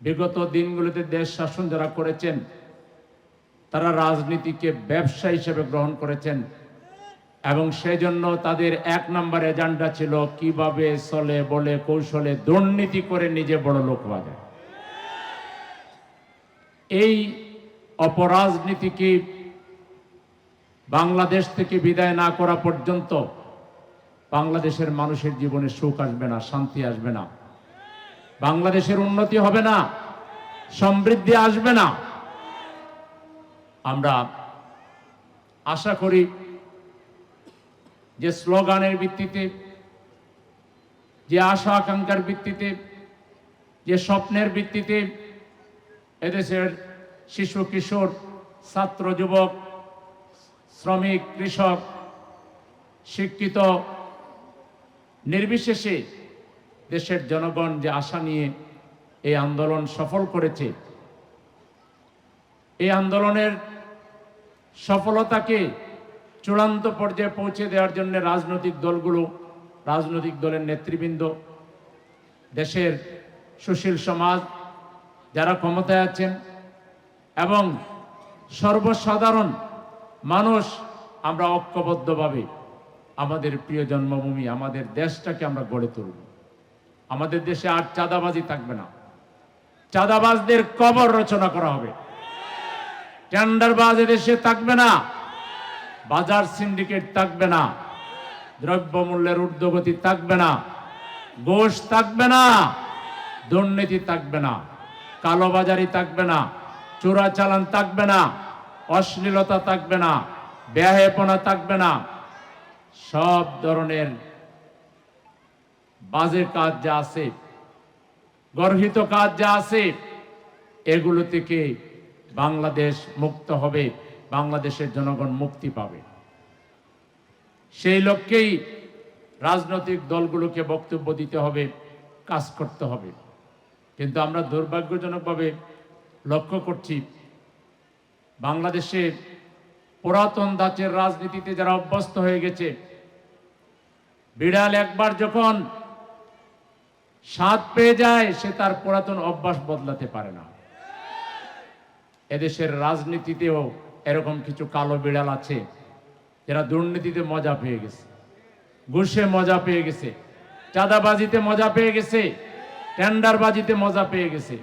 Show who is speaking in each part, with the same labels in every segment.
Speaker 1: বিগত দিনগুলোতে দেশ শাসন যারা করেছেন তারা রাজনীতিকে ব্যবসা হিসেবে গ্রহণ করেছেন এবং সেজন্য তাদের এক নম্বর এজেন্ডা ছিল কিভাবে চলে বলে কৌশলে দুর্নীতি করে নিজে বড় লোক হওয়া যায়। এই অপরাজনীতিকে বাংলাদেশ থেকে বিদায় না করা পর্যন্ত বাংলাদেশের মানুষের জীবনে সুখ আসবে না, শান্তি আসবে না, বাংলাদেশের উন্নতি হবে না, সমৃদ্ধি আসবে না। আমরা আশা করি যে স্লোগানের ভিত্তিতে, যে আশা আকাঙ্ক্ষার ভিত্তিতে, যে স্বপ্নের ভিত্তিতে এদেশের শিশু কিশোর, ছাত্র যুবক, শ্রমিক, কৃষক, শিক্ষিত নির্বিশেষে দেশের জনগণ যে আশা নিয়ে এই আন্দোলন সফল করেছে, এই আন্দোলনের সফলতাকে চূড়ান্ত পর্যায়ে পৌঁছে দেওয়ার জন্য রাজনৈতিক দলগুলো, রাজনৈতিক দলের নেতৃবৃন্দ, দেশের সুশীল সমাজ যারা ক্ষমতায় আছেন এবং সর্বসাধারণ মানুষ আমরা ঐক্যবদ্ধভাবে আমাদের প্রিয় জন্মভূমি, আমাদের দেশটাকে আমরা গড়ে তুলব। আমাদের দেশে আর চাঁদাবাজি থাকবে না, চাঁদাবাজদের কবর রচনা করা হবে। টেন্ডারবাজ দেশে থাকবে না, বাজার সিন্ডিকেট থাকবে না, দ্রব্যমূল্যের ঊর্ধ্বগতি থাকবে না, ঘুষ থাকবে না, দুর্নীতি থাকবে না, কালোবাজারি থাকবে না, চোরাচালান থাকবে না, অশ্লীলতা থাকবে না, বেহায়াপনা থাকবে না। সব ধরনের বাজে কাজ যা আছে, গর্হিত কাজ যা আছে, এগুলো থেকে বাংলাদেশ মুক্ত হবে, বাংলাদেশের জনগণ মুক্তি পাবে। সেই লক্ষ্যেই রাজনৈতিক দলগুলোকে বক্তব্য দিতে হবে, কাজ করতে হবে। কিন্তু আমরা দুর্ভাগ্যজনকভাবে লক্ষ্য করছি, বাংলাদেশে পুরাতন ধাঁচের রাজনীতিতে যারা অভ্যস্ত হয়ে গেছে, বিড়াল একবার যখন স্বাদ পেয়ে যায় সে তার পুরাতন অভ্যাস বদলাতে পারে না। এদেশের রাজনীতিতেও এরকম কিছু কালো বিড়াল আছে যারা দুর্নীতিতে মজা পেয়ে গেছে, ঘুষে মজা পেয়ে গেছে, চাঁদাবাজিতে মজা পেয়ে গেছে, টেন্ডারবাজিতে মজা পেয়ে গেছে।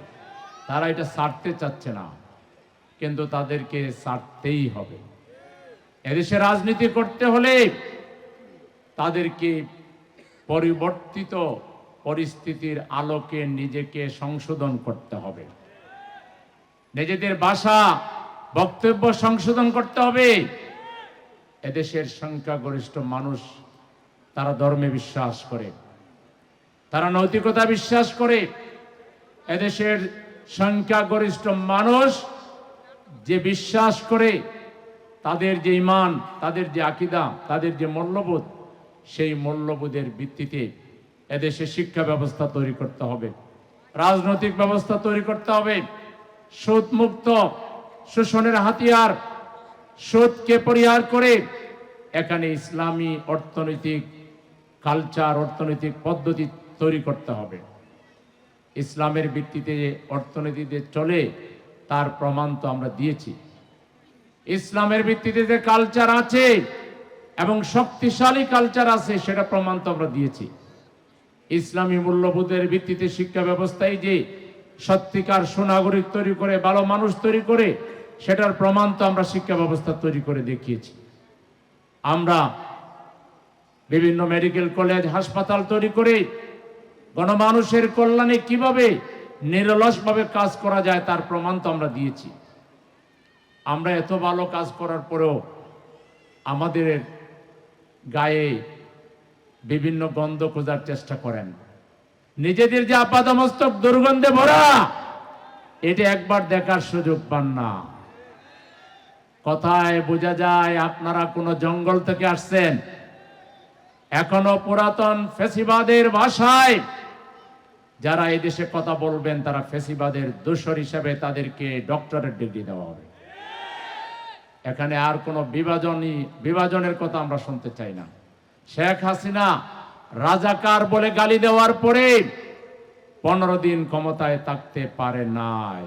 Speaker 1: তারা এটা ছাড়তে চাচ্ছে না, কিন্তু তাদেরকে ছাড়তেই হবে। এদেশে রাজনীতি করতে হলে তাদেরকে পরিবর্তিত পরিস্থিতির আলোকে নিজেকে সংশোধন করতে হবে, নিজেদের ভাষা বক্তব্য সংশোধন করতে হবে। এদেশের সংখ্যাগরিষ্ঠ মানুষ তারা ধর্মে বিশ্বাস করে, তারা নৈতিকতা বিশ্বাস করে। এদেশের সংখ্যাগরিষ্ঠ মানুষ যে বিশ্বাস করে, তাদের যে ঈমান, তাদের যে আকীদা, তাদের যে মূল্যবোধ, সেই মূল্যবোধের ভিত্তিতে এদেশে শিক্ষা ব্যবস্থা তৈরি করতে হবে, রাজনৈতিক ব্যবস্থা তৈরি করতে হবে। সুদ মুক্ত, শোষণের হাতিয়ার, সুদকে পরিহার করে এখানে ইসলামী অর্থনৈতিক কালচার, অর্থনৈতিক পদ্ধতি তৈরি করতে হবে। ইসলামের ভিত্তিতে অর্থনীতিতে চলে তার প্রমাণ তো আমরা দিয়েছি। ইসলামের ভিত্তিতে যে কালচার আছে এবং শক্তিশালী কালচার আছে সেটা প্রমাণ তো আমরা দিয়েছি। ইসলামী মূল্যবোধের ভিত্তিতে শিক্ষা ব্যবস্থায় যে সত্যিকার সুনাগরিক তৈরি করে, ভালো মানুষ তৈরি করে, সেটার প্রমাণ তো আমরা শিক্ষা ব্যবস্থা তৈরি করে দেখিয়েছি। আমরা বিভিন্ন মেডিকেল কলেজ, হাসপাতাল তৈরি করে গণমানুষের কল্যাণে কিভাবে নিরলসভাবে কাজ করা যায় তার প্রমাণ তো আমরা দিয়েছি। আমরা এত ভালো কাজ করার পরেও আমাদের গায়ে বিভিন্ন গন্ধ খোঁজার চেষ্টা করেন। নিজেদের যে আপাদমস্তক দুর্গন্ধে ভরা, এটা একবার দেখার সুযোগ পান না। কথায় বোঝা যায় আপনারা কোনো জঙ্গল থেকে আসছেন। এখনো পুরাতন ফ্যাসিবাদের ভাষায় যারা এই দেশে কথা বলবেন তারা ফ্যাসিবাদের দোসর হিসেবে তাদেরকে ডক্টরেট ডিগ্রি দেওয়া হবে। এখানে আর কোনো বিভাজনের কথা আমরা শুনতে চাই না। শেখ হাসিনা রাজাকার বলে গালি দেওয়ার পরে 15 দিন ক্ষমতায় থাকতে পারে নাই।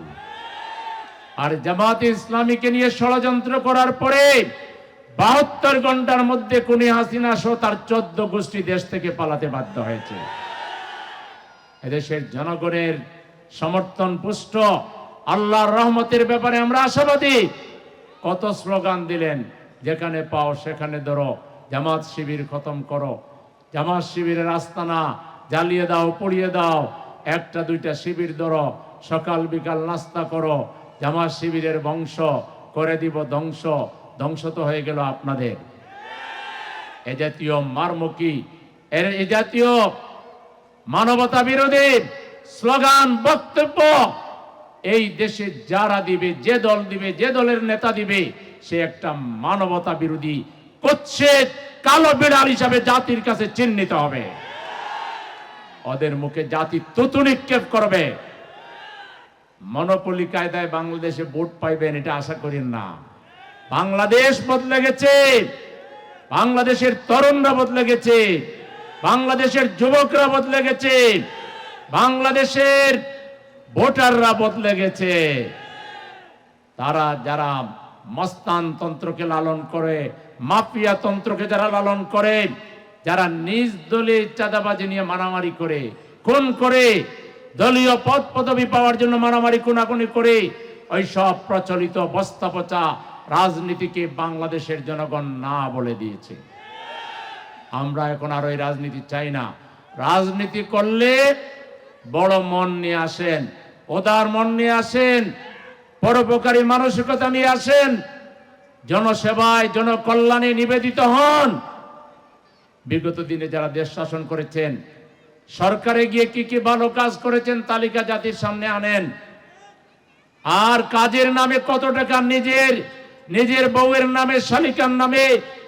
Speaker 1: আর জামাতে ইসলামীকে নিয়ে ষড়যন্ত্র করার পরে 72 ঘন্টার মধ্যে খুনি হাসিনা সহ তার 14 গোষ্ঠী দেশ থেকে পালাতে বাধ্য হয়েছে। এদেশের জনগণের সমর্থন পুষ্ট, আল্লাহর রহমতের ব্যাপারে আমরা আশাবাদী। কত স্লোগান দিলেন, যেখানে পাও সেখানে ধরো, জামাত শিবির খতম করো, জামাত শিবিরের আস্তানা জ্বালিয়ে দাও, পুড়িয়ে দাও, একটা দুইটা শিবির ধরো, সকাল বিকাল নাস্তা করো, জামাত শিবিরের বংশ করে দিব ধ্বংস। ধ্বংস তো হয়ে গেল আপনাদের। এ জাতীয় মারমুখী, এ জাতীয় মানবতা বিরোধী স্লোগান, বক্তব্য এই দেশে যারা দিবে, যে দল দিবে, যে দলের নেতা দিবে, সে একটা মানবতা বিরোধী কুৎসিত কালো বিড়াল হিসাবে জাতির কাছে চিহ্নিত হবে। ওদের মুখে জাতি থুতু নিক্ষেপ করবে। মনোপলি কায়দায় বাংলাদেশে ভোট পাইবেন এটা আশা করেন না। বাংলাদেশ বদলে গেছে, বাংলাদেশের তরুণরা বদলে গেছে, বাংলাদেশের যুবকরা বদলে গেছে, বাংলাদেশের ভোটাররা বদলে গেছে। তারা যারা মস্তানতন্ত্রকে লালন করে, মাফিয়া তন্ত্রকে যারা লালন করে, যারা নিজ দলে চাঁদাবাজি নিয়ে মারামারি করে, খুন করে, দলীয় পদ পদবি পাওয়ার জন্য মারামারি খুনাখুনি করে, ওই সব প্রচলিত বস্তা পচা রাজনীতিকে বাংলাদেশের জনগণ না বলে দিয়েছে। আমরা এখন আর ওই রাজনীতি চাই না। রাজনীতি করলে বড় মন নিয়ে আসেন, উদার মন নিয়ে আসেন, পরোপকারী মানসিকতা নিয়ে আসেন, জনসেবায় জনকল্যাণে নিবেদিত হন। বিগত দিনে যারা দেশ শাসন করেছেন, সরকারে গিয়ে কি কি ভালো কাজ করেছেন তালিকা জাতির সামনে আনেন। আর কাজের নামে কত টাকা নিজের বউয়ের নামে, শালিকার নামে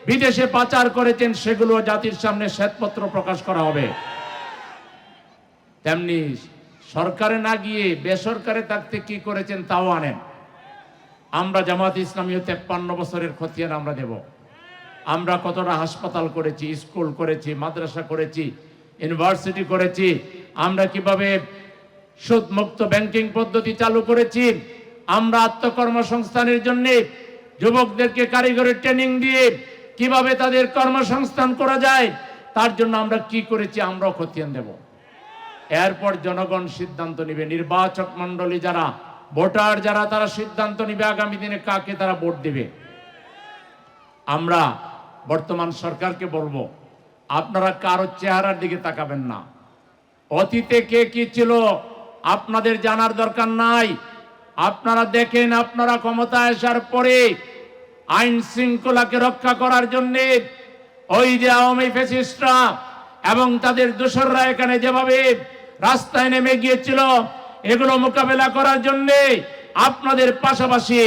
Speaker 1: বিদেশে পাচার করেছেন, সেগুলো জাতির সামনে শ্বেতপত্র প্রকাশ করা হবে। তেমনি সরকারে না গিয়ে বেসরকারে থাকতে কি করেছেন তাও আনেন। আমরা জামাত ইসলামী 53 বছরের খতিয়ান আমরা দেব। আমরা কতটা হাসপাতাল করেছি, স্কুল করেছি, মাদ্রাসা করেছি, ইউনিভার্সিটি করেছি, আমরা কিভাবে সুদমুক্ত ব্যাংকিং পদ্ধতি চালু করেছি, আমরা আত্মকর্মসংস্থানের জন্য যুবকদেরকে কারিগরি ট্রেনিং দিয়ে কিভাবে তাদের কর্মসংস্থান করা যায় তার জন্য আমরা কি করেছি, আমরাও খতিয়ান দেব। এরপর জনগণ সিদ্ধান্ত নিবে, নির্বাচক মন্ডলী যারা, ভোটার যারা, তারা সিদ্ধান্ত নিবে আগামী দিনে কাকে তারা ভোট দিবে। আমরা বর্তমান সরকারকে বলবো, আপনারা কারো চেহারার দিকে তাকাবেন না। অতীতে কে কি ছিল আপনাদের জানার দরকার নাই। আপনারা দেখেন, আপনারা ক্ষমতায় আসার পরে আইন শৃঙ্খলাকে রক্ষা করার জন্য ওই যে আওয়ামী ফ্যাসিস্টরা এবং তাদের দোসররা এখানে যেভাবে রাস্তায় নেমে গিয়েছিল, এগুলো মোকাবেলা করার জন্য আপনাদের পাশাপাশি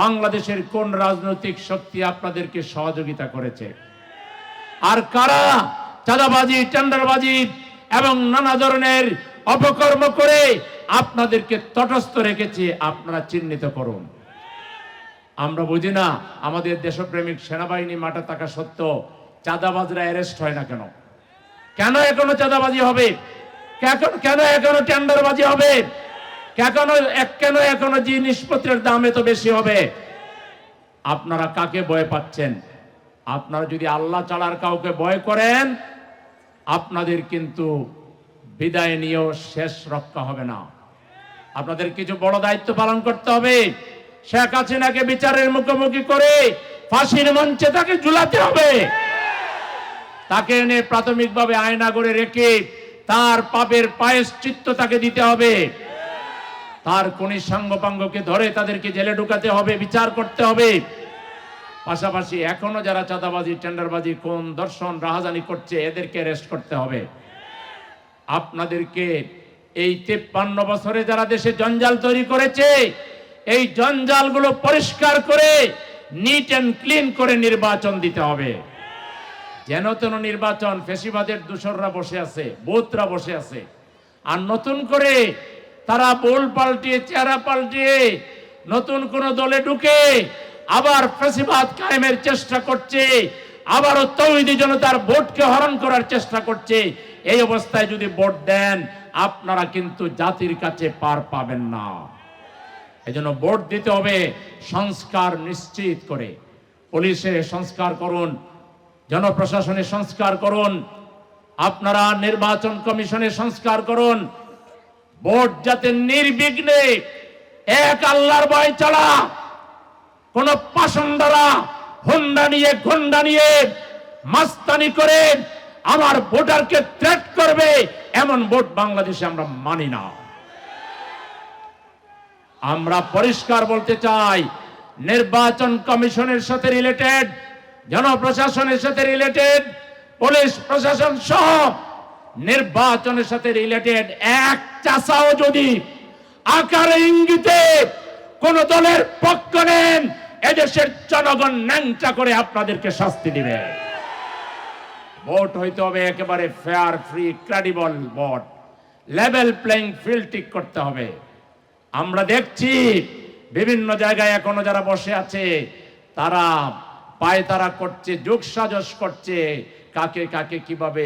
Speaker 1: বাংলাদেশের কোন রাজনৈতিক শক্তি আপনাদেরকে সহযোগিতা করেছে, আর কারা চাঁদাবাজি, টেন্ডারবাজি এবং নানা ধরনের অপকর্ম করে আপনাদেরকে তটস্থ রেখেছে, আপনারা চিহ্নিত করুন। আমরা বুঝি না আমাদের দেশপ্রেমিক সেনাবাহিনী মাঠে থাকা সত্ত্বেও চাঁদাবাজরা অ্যারেস্ট হয় না কেন? কেন এখনো চাঁদাবাজি হবে? কেন এখনো টেন্ডারবাজি হবে? কেন এখনো জিনিসপত্রের দাম এত বেশি হবে? আপনারা কাকে ভয় পাচ্ছেন? আপনারা যদি আল্লাহ ছাড়ার কাউকে ভয় করেন, আপনাদের কিন্তু বিদায় নিয়েও শেষ রক্ষা হবে না। আপনাদের কিছু বড় দায়িত্ব পালন করতে হবে। শেখ হাসিনাকে বিচারের মুখোমুখি করে ফাঁসির মঞ্চে তাকে ঝুলাতে হবে। তাকে এনে প্রাথমিকভাবে আয়নাগরে রেখে তার পাপের প্রায়শ্চিত্ত তাকে দিতে হবে। তার কোন সাঙ্গপাঙ্গকে ধরে তাদেরকে জেলে ঢুকাতে হবে, বিচার করতে হবে। পাশাপাশি এখনো যারা চাঁদাবাজি, টেন্ডারবাজি, কোন দর্শন, রাহাজানি করছে, এদেরকে অ্যারেস্ট করতে হবে। আপনাদেরকে এই 53 বছরে যারা দেশে জঞ্জাল তৈরি করেছে, এই জঞ্জালগুলো পরিষ্কার করে নিট এন্ড ক্লিন করে নির্বাচন দিতে হবে। যেন তেন নির্বাচন, ফ্যাসিবাদের দূষররা বসে আছে, বুথরা বসে আছে, আর নতুন করে তারা বোল পাল্টিয়ে, চেহারা পাল্টিয়ে নতুন কোন দলে ঢুকে আবার ফ্যাসিবাদ কায়েমের চেষ্টা করছে, আবারও তৌহিদি জনতার ভোটকে হরণ করার চেষ্টা করছে। এই অবস্থায় যদি ভোট দেন আপনারা কিন্তু জাতির কাছে পার পাবেন না। এজন্য ভোট দিতে হবে সংস্কার নিশ্চিত করে। পুলিশে সংস্কার করুন, জনপ্রশাসনে সংস্কার করুন, আপনারা নির্বাচন কমিশনে সংস্কার করুন। ভোট যাতে নির্বিঘ্নে এক আল্লাহর ভয় ছাড়া কোন পাষণ্ডরা হুন্ডা নিয়ে গুন্ডা নিয়ে মাস্তানি করে আমার ভোটারকে থ্রেট করবে, এমন ভোট বাংলাদেশে আমরা মানি না। আমরা পরিষ্কার বলতে চাই, নির্বাচন কমিশনের সাথে রিলেটেড, জনপ্রশাসনের সাথে রিলেটেড, পুলিশ প্রশাসন সহ নির্বাচনের সাথে রিলেটেড এক চাষাও যদি আকারে ইঙ্গিতে কোন দলের পক্ষ নেন, এদেশের জনগণ ন্যাংটা করে আপনাদেরকে শাস্তি দিবে। ভোট হইতে হবে একেবারে fair, free, credible vote. Level playing field ঠিক করতে হবে। আমরা দেখছি বিভিন্ন জায়গায় এখনো যারা বসে আছে তারা পায়তারা করছে, যোগসাজশ করছে, কাকে কাকে কিভাবে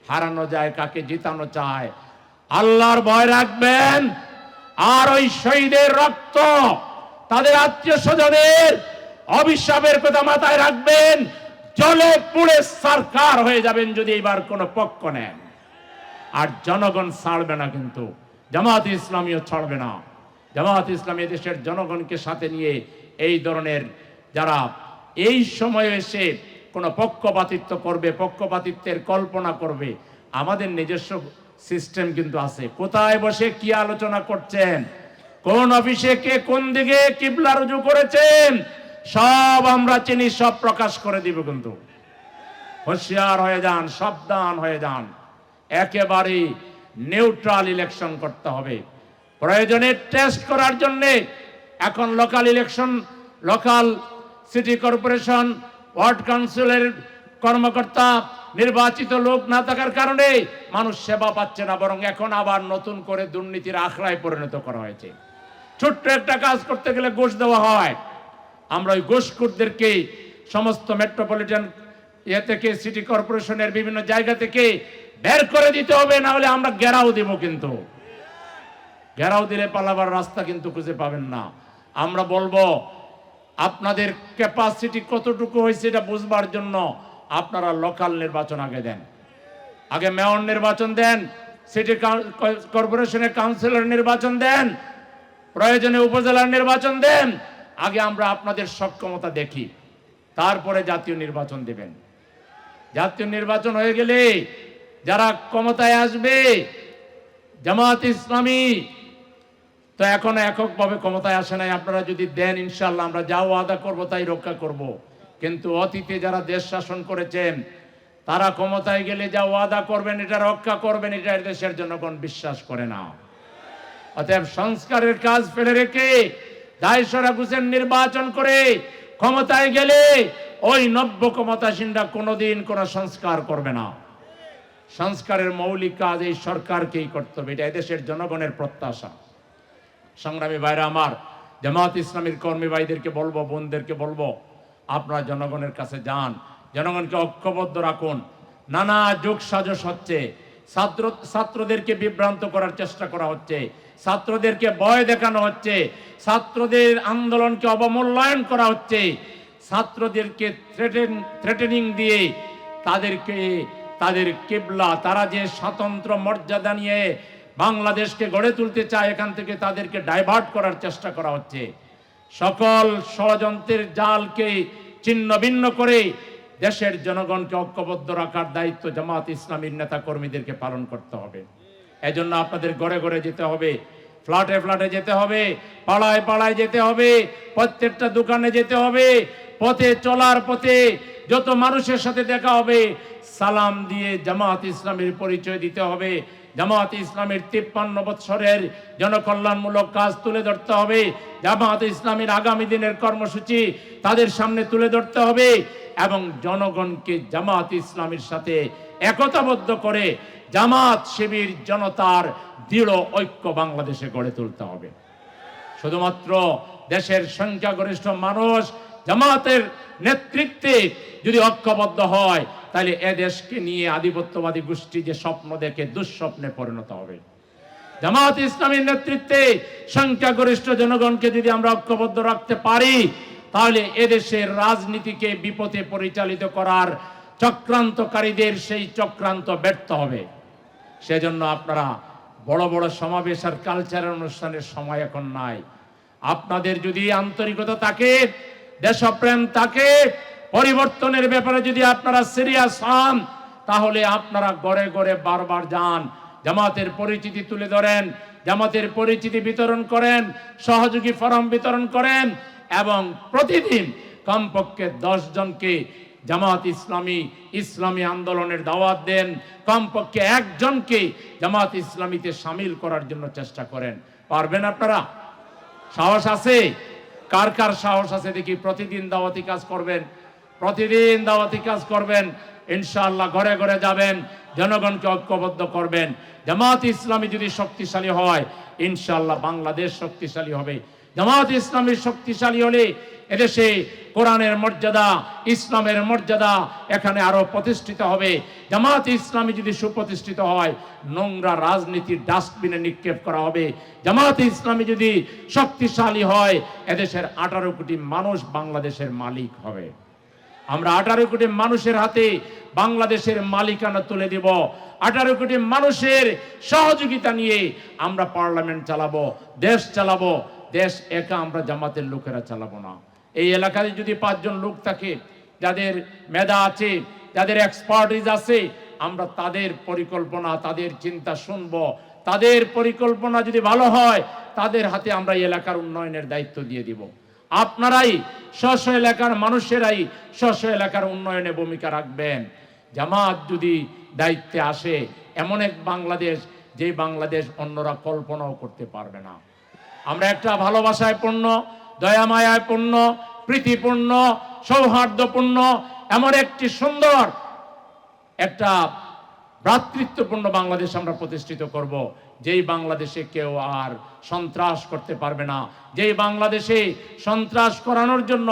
Speaker 1: হারানো যায়, কাকে জিতানো চায়। আল্লাহর ভয় রাখবেন, আর ওই শহীদের রক্ত, তাদের আত্মীয় স্বজনের অভিশাপের কথা মাথায় রাখবেন। জলে পুড়ে সরকার হয়ে যাবেন যদি এবার কোন পক্ষ নেন। আর জনগণ ছাড়বে না, কিন্তু জামাত ইসলামীও ছাড়বে না। জামাত ইসলামী দেশের জনগণকে সাথে নিয়ে এই ধরনের যারা এই সময়ে এসে কোন পক্ষপাতিত্ব করবে, পক্ষপাতিত্বের কল্পনা করবে, আমাদের নিজস্ব সিস্টেম কিন্তু আছে। কোথায় বসে কি আলোচনা করছেন, কোন অফিসে কে কোন দিকে কিবলা রুজু করেছেন, সব আমরা চিনি, সব প্রকাশ করে দিব। কিন্তু হুঁশিয়ার হয়ে যান, সাবধান হয়ে যান। একেবারে নিউট্রাল ইলেকশন করতে হবে। প্রয়োজনে টেস্ট করার জন্য এখন local election, local city corporation, ward কাউন্সিলের কর্মকর্তা নির্বাচিত লোক না থাকার কারণে মানুষ সেবা পাচ্ছে না, বরং এখন আবার নতুন করে দুর্নীতির আখড়ায় পরিণত করা হয়েছে। ছোট্ট একটা কাজ করতে গেলে ঘুষ দেওয়া হয়। আমরা ওই ঘুষখোরদেরকে সমস্ত মেট্রোপলিটন থেকে, সিটি কর্পোরেশনের বিভিন্ন জায়গা থেকে বের করে দিতে হবে, না হলে আমরা ঘেরাও দিব। কিন্তু ঘেরাও দিলে পালাবার রাস্তা কিন্তু খুঁজে পাবেন না। আমরা বলবো আপনাদের ক্যাপাসিটি কতটুকু হয়েছে এটা বুঝবার জন্য আপনারা লোকাল নির্বাচন আগে দেন, আগে মেয়র নির্বাচন দেন, সিটি কর্পোরেশনের কাউন্সিলর নির্বাচন দেন, প্রয়োজনে উপজেলার নির্বাচন দেন। আগে আমরা আপনাদের সক্ষমতা দেখি, তারপরে জাতীয় নির্বাচন দেবেন। জাতীয় নির্বাচন হয়ে গেলে যারা ক্ষমতায় আসবে, জামাত ইসলামী তো এখনো এককভাবে ক্ষমতায় আসে নাই। আপনারা যদি দেন, ইনশাআল্লাহ আমরা যা ওয়াদা করব তাই রক্ষা করব। কিন্তু অতীতে যারা দেশ শাসন করেছেন তারা ক্ষমতায় গেলে যা ওয়াদা করবেন এটা রক্ষা করবেন, এটা দেশের জনগণ বিশ্বাস করে না। অতএব সংস্কারের কাজ ফেলে রেখে দায়সরা গুছেন নির্বাচন করে ক্ষমতায় গেলে ওই নব্য ক্ষমতাসীনরা কোনোদিন কোনো সংস্কার করবে না। সংস্কারের মৌলিক কাজ এই সরকারকেই করতে হবে, এটা এদেশের জনগণের প্রত্যাশা। সংগ্রামী ভাইরা আমার, জামাত ইসলামীর কর্মী ভাইদেরকে বলবো, বোনদেরকে বলবো, আপনারা জনগণের কাছে যান, জনগণকে ঐক্যবদ্ধ রাখুন। নানা যোগ সাজস হচ্ছে, ছাত্রদেরকে বিভ্রান্ত করার চেষ্টা করা হচ্ছে, ছাত্রদেরকে ভয় দেখানো হচ্ছে, ছাত্রদের আন্দোলনকে অবমূল্যায়ন করা হচ্ছে, ছাত্রদেরকে থ্রেটেনিং দিয়ে তাদের কিবলা, তারা যে স্বতন্ত্র মর্যাদা নিয়ে বাংলাদেশকে গড়ে তুলতে চায়, এখান থেকে তাদেরকে ডাইভার্ট করার চেষ্টা করা হচ্ছে। সকল ষড়যন্ত্রের জালকে ছিন্ন ভিন্ন করে দেশের জনগণকে ঐক্যবদ্ধ রাখার দায়িত্ব জামাত ইসলামীর নেতা কর্মীদেরকে পালন করতে হবে। এজন্য আপনাদের ঘরে ঘরে যেতে হবে, ফ্ল্যাটে ফ্ল্যাটে যেতে হবে, পাড়ায় পাড়ায় যেতে হবে, প্রত্যেকটা দোকানে যেতে হবে, পথে চলার পথে যত মানুষের সাথে দেখা হবে সালাম দিয়ে জামাত ইসলামীর পরিচয় দিতে হবে। জামাত ইসলামের 53 বছরের জনকল্যাণমূলক কাজ তুলে ধরতে হবে। জামাত ইসলামের আগামী দিনের কর্মসূচি তাদের সামনে তুলে ধরতে হবে এবং জনগণকে জামাত ইসলামের সাথে একতাবদ্ধ করে জামাত শিবির জনতার দৃঢ় ঐক্য বাংলাদেশে গড়ে তুলতে হবে। শুধুমাত্র দেশের সংখ্যাগরিষ্ঠ মানুষ জামাতের নেতৃত্বে যদি ঐক্যবদ্ধ হয়, তাহলে এ দেশকে নিয়ে আধিপত্যবাদী গোষ্ঠী যে স্বপ্ন দেখে দুঃস্বপ্নে পরিণত হবে। জামাত ইসলামীর নেতৃত্বে সংখ্যাগরিষ্ঠ জনগণকে যদি আমরা ঐক্যবদ্ধ রাখতে পারি, তাহলে এদেশের রাজনীতিকে বিপথে পরিচালিত করার চক্রান্তকারীদের সেই চক্রান্ত ব্যর্থ হবে। সেজন্য আপনারা বড় বড় সমাবেশ আর কালচারাল অনুষ্ঠানের সময় এখন নাই। আপনাদের যদি আন্তরিকতা থাকে, দেশপ্রেম থাকে, পরিবর্তনের ব্যাপারে যদি আপনারা সিরিয়াস হন, তাহলে আপনারা ঘরে ঘরে বারবার যান, জামাতের পরিচিতি তুলে ধরেন, জামাতের পরিচিতি বিতরণ করেন, সহযোগী ফরম বিতরণ করেন এবং প্রতিদিন কমপক্ষে 10 জনকে জামাত ইসলামী আন্দোলনের দাওয়াত দেন, কমপক্ষে 1 জনকে জামাত ইসলামীতে শামিল করার জন্য চেষ্টা করেন। পারবেন আপনারা? সাহস আছে? কার কার সাহস আছে দেখি? প্রতিদিন দাওয়াতি কাজ করবেন, প্রতিদিন দাওয়াতি কাজ করবেন, ইনশাআল্লাহ ঘরে ঘরে যাবেন, জনগণকে ঐক্যবদ্ধ করবেন। জামাত ইসলামী যদি শক্তিশালী হয়, ইনশাআল্লাহ বাংলাদেশ শক্তিশালী হবে। জামাত ইসলামী শক্তিশালী হলে এদেশে কোরআনের মর্যাদা, ইসলামের মর্যাদা এখানে আরো প্রতিষ্ঠিত হবে। জামাত ইসলামী যদি সুপ্রতিষ্ঠিত হয়, নোংরা রাজনীতির ডাস্টবিনে নিক্ষেপ করা হবে। জামাত ইসলামী যদি শক্তিশালী হয়, এদেশের 18 কোটি মানুষ বাংলাদেশের মালিক হবে। আমরা 18 কোটি মানুষের হাতে বাংলাদেশের মালিকানা তুলে দিব। 18 কোটি মানুষের সহযোগিতা নিয়ে আমরা পার্লামেন্ট চালাবো, দেশ চালাবো। দেশ একা আমরা জামাতের লোকেরা চালাবো না। এই এলাকায় যদি 5 জন লোক থাকে, যাদের মেধা আছে, যাদের এক্সপার্টিজ আছে, আমরা তাদের পরিকল্পনা, তাদের চিন্তা শুনবো। তাদের পরিকল্পনা যদি ভালো হয়, তাদের হাতে আমরা এই এলাকার উন্নয়নের দায়িত্ব দিয়ে দিব। আপনারাই স্ব এলাকার মানুষেরাই স্ব এলাকার উন্নয়নে ভূমিকা রাখবেন। জামাত যদি দায়িত্বে আসে, এমন এক বাংলাদেশ, যে বাংলাদেশ অন্যরা কল্পনাও করতে পারবে না। আমরা একটা ভালোবাসায় পূর্ণ, দয়া মায়ায় পূর্ণ, প্রীতিপূর্ণ, সৌহার্দ্যপূর্ণ এমন একটি সুন্দর একটা ভ্রাতৃত্বপূর্ণ বাংলাদেশ আমরা প্রতিষ্ঠিত করব, যেই বাংলাদেশে কেউ আর সন্ত্রাস করতে পারবে না, যেই বাংলাদেশে সন্ত্রাস করানোর জন্য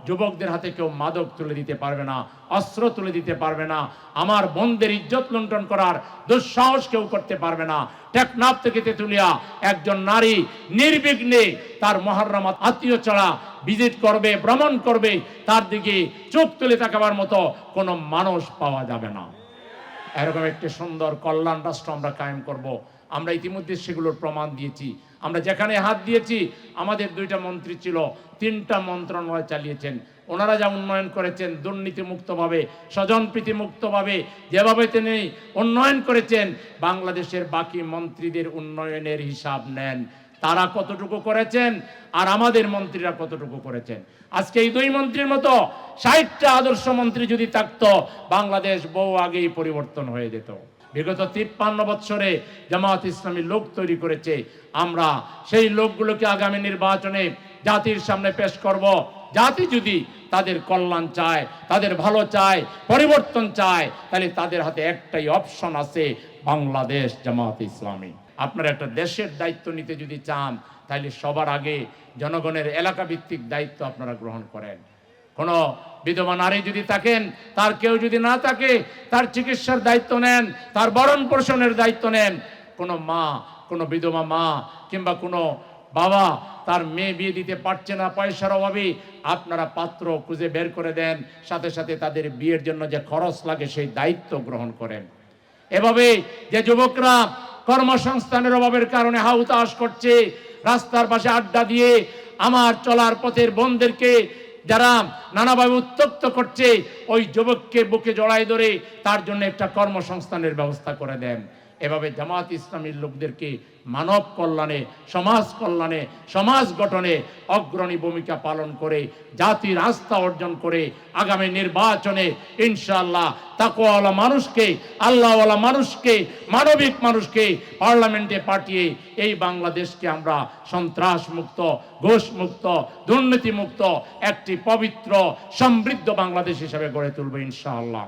Speaker 1: যুবকদের হাতে কেউ মাদক তুলে দিতে পারবে না, অস্ত্র তুলে দিতে পারবে না, আমার বোনদের ইজ্জত লুণ্ঠন করার দুঃসাহস কেউ করতে পারবে না। টেকনাফ থেকে তেতুলিয়া একজন নারী নির্বিঘ্নে তার মুহররমাত আত্মীয় ছাড়া ভিজিট করবে, ভ্রমণ করবে, তার দিকে চোখ তুলে তাকাবার মতো কোনো মানুষ পাওয়া যাবে না। এরকম একটি সুন্দর কল্যাণ রাষ্ট্র আমরা কায়েম করব। আমরা ইতিমধ্যে সেগুলোর প্রমাণ দিয়েছি। আমরা যেখানে হাত দিয়েছি, আমাদের 2টা মন্ত্রী ছিল, 3টা মন্ত্রণালয় চালিয়েছেন। ওনারা যা উন্নয়ন করেছেন, দুর্নীতি মুক্তভাবে, স্বজনপ্রীতি মুক্তভাবে, যেভাবে তিনি উন্নয়ন করেছেন, বাংলাদেশের বাকি মন্ত্রীদের উন্নয়নের হিসাব নেন, তারা কতটুকু করেছেন আর আমাদের মন্ত্রীরা কতটুকু করেছেন। আজকে এই 2 মন্ত্রীর মতো 60টা আদর্শ মন্ত্রী যদি থাকতো, বাংলাদেশ বহু আগেই পরিবর্তন হয়ে যেত। বিগত 53 বছরে জামাত ইসলামী লোক তৈরি করেছে। আমরা সেই লোকগুলোকে আগামী নির্বাচনে জাতির সামনে পেশ করব। জাতি যদি তাদের কল্যাণ চায়, তাদের ভালো চায়, পরিবর্তন চায়, তাহলে তাদের হাতে একটাই অপশন আছে, বাংলাদেশ জামাত ইসলামী। আপনারা একটা দেশের দায়িত্ব নিতে যদি চান, তাহলে সবার আগে জনগণের এলাকা ভিত্তিক দায়িত্ব আপনারা গ্রহণ করেন। কোনো বিধবা নারী যদি থাকেন, তার কেউ যদি না থাকে, তার চিকিৎসার দায়িত্ব নেন, তার ভরণ পোষণের দায়িত্ব নেন। কোনো মা, কোনো বিধবা মা কিংবা কোনো বাবা তার মেয়ে বিয়ে দিতে পারছে না পয়সার অভাবে, আপনারা পাত্র খুঁজে বের করে দেন, সাথে সাথে তাদের বিয়ের জন্য যে খরচ লাগে সেই দায়িত্ব গ্রহণ করেন। এভাবে যে যুবকরা কর্মসংস্থানের অভাবের কারণে হাউতাশ করছে, রাস্তার পাশে আড্ডা দিয়ে আমার চলার পথের বোনদেরকে যারা নানাভাবে উত্তক্ত করছে, ওই যুবককে বুকে জড়াই ধরে তার জন্য একটা কর্মসংস্থানের ব্যবস্থা করে দেন। এভাবে জামাত ইসলামীর লোকদেরকে মানব কল্যাণে, সমাজ কল্যাণে, সমাজ গঠনে অগ্রণী ভূমিকা পালন করে জাতির আস্থা অর্জন করে আগামী নির্বাচনে ইনশাআল্লাহ তাকওয়াওয়ালা মানুষকে, আল্লাহওয়ালা মানুষকে, মানবিক মানুষকে পার্লামেন্টে পাঠিয়ে এই বাংলাদেশকে আমরা সন্ত্রাস মুক্ত, ঘুষ মুক্ত, দুর্নীতি মুক্ত একটি পবিত্র সমৃদ্ধ বাংলাদেশ হিসেবে গড়ে তুলব ইনশাআল্লাহ।